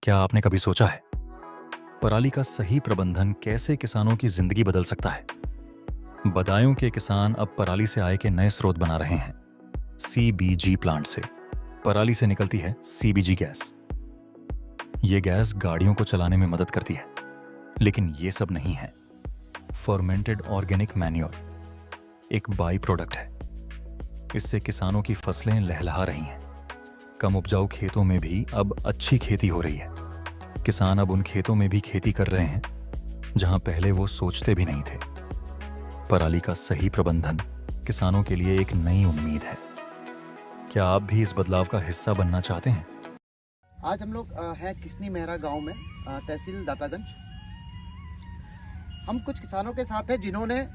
क्या आपने कभी सोचा है पराली का सही प्रबंधन कैसे किसानों की जिंदगी बदल सकता है? बदायूं के किसान अब पराली से आय के नए स्रोत बना रहे हैं। सीबीजी प्लांट से पराली से निकलती है सीबीजी गैस। ये गैस गाड़ियों को चलाने में मदद करती है, लेकिन ये सब नहीं है। फर्मेंटेड ऑर्गेनिक मैन्योर एक बाई प्रोडक्ट है। इससे किसानों की फसलें लहलहा रही हैं। कम उपजाऊ खेतों में भी अब अच्छी खेती हो रही है। किसान अब उन खेतों में भी खेती कर रहे हैं जहां पहले वो सोचते भी नहीं थे। पराली का सही प्रबंधन किसानों के लिए एक नई उम्मीद है। क्या आप भी इस बदलाव का हिस्सा बनना चाहते हैं? आज हम लोग है किसनी मेहरा गांव में, तहसील दातागंज। हम कुछ किसानों के साथ हैं जिन्होंने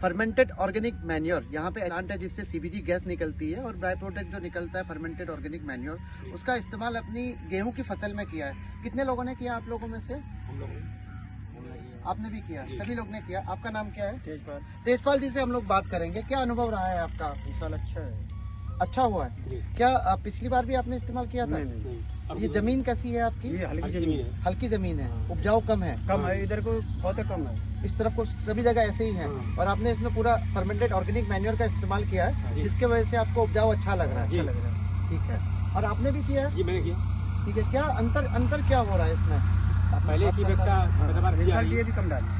फर्मेंटेड ऑर्गेनिक मैन्योर, यहाँ पे प्लांट है जिससे सीबीजी गैस निकलती है और बाय प्रोडक्ट जो निकलता है फर्मेंटेड ऑर्गेनिक मैन्योर, उसका इस्तेमाल अपनी गेहूं की फसल में किया है। कितने लोगों ने किया आप लोगों में से? आपने भी किया? सभी लोग ने किया। आपका नाम क्या है? तेजपाल। तेजपाल जी से हम लोग बात करेंगे। क्या अनुभव रहा है आपका? इस साल अच्छा है। अच्छा हुआ है। क्या पिछली बार भी आपने इस्तेमाल किया था? नहीं। ये जमीन कैसी है आपकी? ये हल्की जमीन है। हल्की जमीन है, उपजाऊ कम है। कम है, इधर को बहुत कम है। इस तरफ को सभी जगह ऐसे ही है। और आपने इसमें पूरा फर्मेंटेड ऑर्गेनिक मैन्योर का इस्तेमाल किया है, जिसके वजह से आपको उपजाऊ अच्छा लग रहा है। अच्छा लग रहा है। ठीक है। और आपने भी किया है? जी मैंने किया। ठीक है। क्या अंतर क्या हो रहा है इसमें? पहले की अपेक्षा पैदावार अच्छी आ रही है।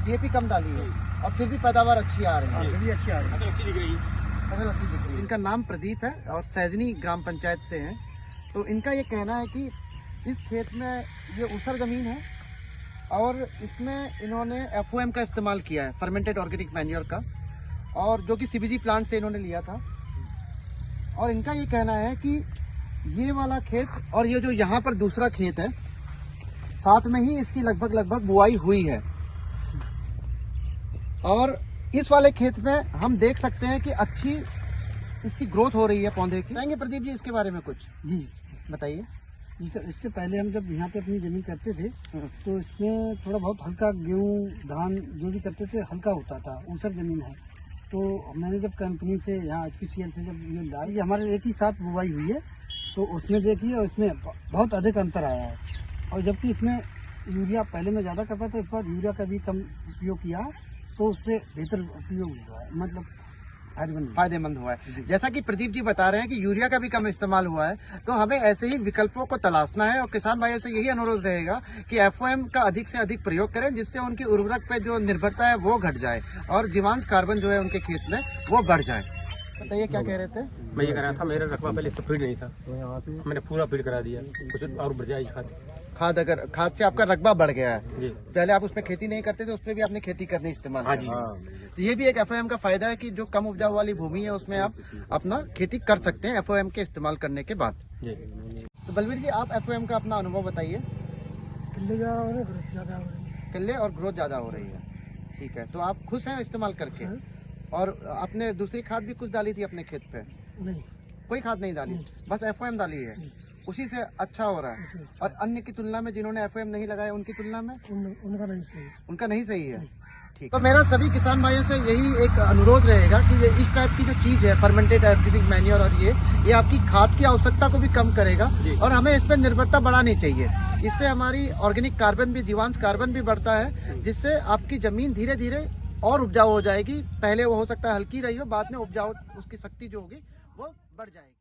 डीएपी कम डाली है और फिर भी पैदावार अच्छी आ रही है। भी अच्छी आ रही है। अच्छी दिख रही है। फसल अच्छी दिख रही है। इनका नाम प्रदीप है और सैजनी ग्राम पंचायत से हैं। तो इनका ये कहना है कि इस खेत में ये ऊसर जमीन है और इसमें इन्होंने एफओएम का इस्तेमाल किया है, फर्मेंटेड ऑर्गेनिक मैन्योर का, और जो कि सीबीजी प्लांट से इन्होंने लिया था। और इनका ये कहना है कि ये वाला खेत और ये जो यहाँ पर दूसरा खेत है, साथ में ही इसकी लगभग बुआई हुई है। और इस वाले खेत में हम देख सकते हैं कि अच्छी इसकी ग्रोथ हो रही है पौधे की। बताएंगे प्रदीप जी इसके बारे में कुछ? जी बताइए। जी सर, इससे पहले हम जब यहाँ पे अपनी जमीन करते थे तो इसमें थोड़ा बहुत हल्का गेहूँ धान जो भी करते थे हल्का होता था, ऊसर जमीन है। तो मैंने जब कंपनी से यहाँ HPCL से जब ये लाई, ये हमारे एक ही साथ बुआई हुई है, तो उसमें देखिए और इसमें बहुत अधिक अंतर आया है। और जबकि इसमें यूरिया पहले मैं ज़्यादा करता था, इस बार यूरिया का भी कम उपयोग किया, तो उससे बेहतर उपयोग हुआ है, मतलब फायदेमंद हुआ है। जैसा कि प्रदीप जी बता रहे हैं कि यूरिया का भी कम इस्तेमाल हुआ है, तो हमें ऐसे ही विकल्पों को तलाशना है। और किसान भाइयों से यही अनुरोध रहेगा कि एफओएम का अधिक से अधिक प्रयोग करें, जिससे उनकी उर्वरक पे जो निर्भरता है वो घट जाए और जीवांश कार्बन जो है उनके खेत में वो बढ़ जाए। बताइए क्या कह रहे थे? मैं ये कह रहा था, मेरा रकबा पहले से फीड नहीं था, मैंने पूरा फीड करा दिया। कुछ और बढ़ जाए खाद से आपका रकबा बढ़ गया है जी। पहले आप उसमें खेती नहीं करते थे, उसमें भी आपने खेती करनी इस्तेमाल। हाँ जी। तो ये भी एक एफओएम का फायदा है कि जो कम उपजाऊ वाली भूमि है उसमें आप अपना खेती कर सकते हैं एफओएम के इस्तेमाल करने के बाद जी। तो बलवीर जी, आप एफओएम का अपना अनुभव बताइए। किले और ग्रोथ ज्यादा हो रही है। ठीक है। तो आप खुश हैं इस्तेमाल करके? और आपने दूसरी खाद भी कुछ डाली थी अपने खेत पे? नहीं, कोई खाद नहीं डाली, बस एफओएम डाली है, उसी से अच्छा हो रहा है। और अन्य की तुलना में जिन्होंने एफओएम नहीं लगाया उनकी तुलना में उनका नहीं सही है। ठीक। तो मेरा सभी किसान भाइयों से यही एक अनुरोध रहेगा कि ये इस टाइप की जो चीज है फर्मेंटेड ऑर्गेनिक मैन्योर, और ये आपकी खाद की आवश्यकता को भी कम करेगा और हमें इस पर निर्भरता बढ़ानी चाहिए। इससे हमारी ऑर्गेनिक कार्बन भी, जीवांश कार्बन भी बढ़ता है, जिससे आपकी जमीन धीरे धीरे और उपजाऊ हो जाएगी। पहले वो हो सकता है हल्की रही हो, बाद में उपजाऊ उसकी शक्ति जो होगी वो बढ़ जाएगी।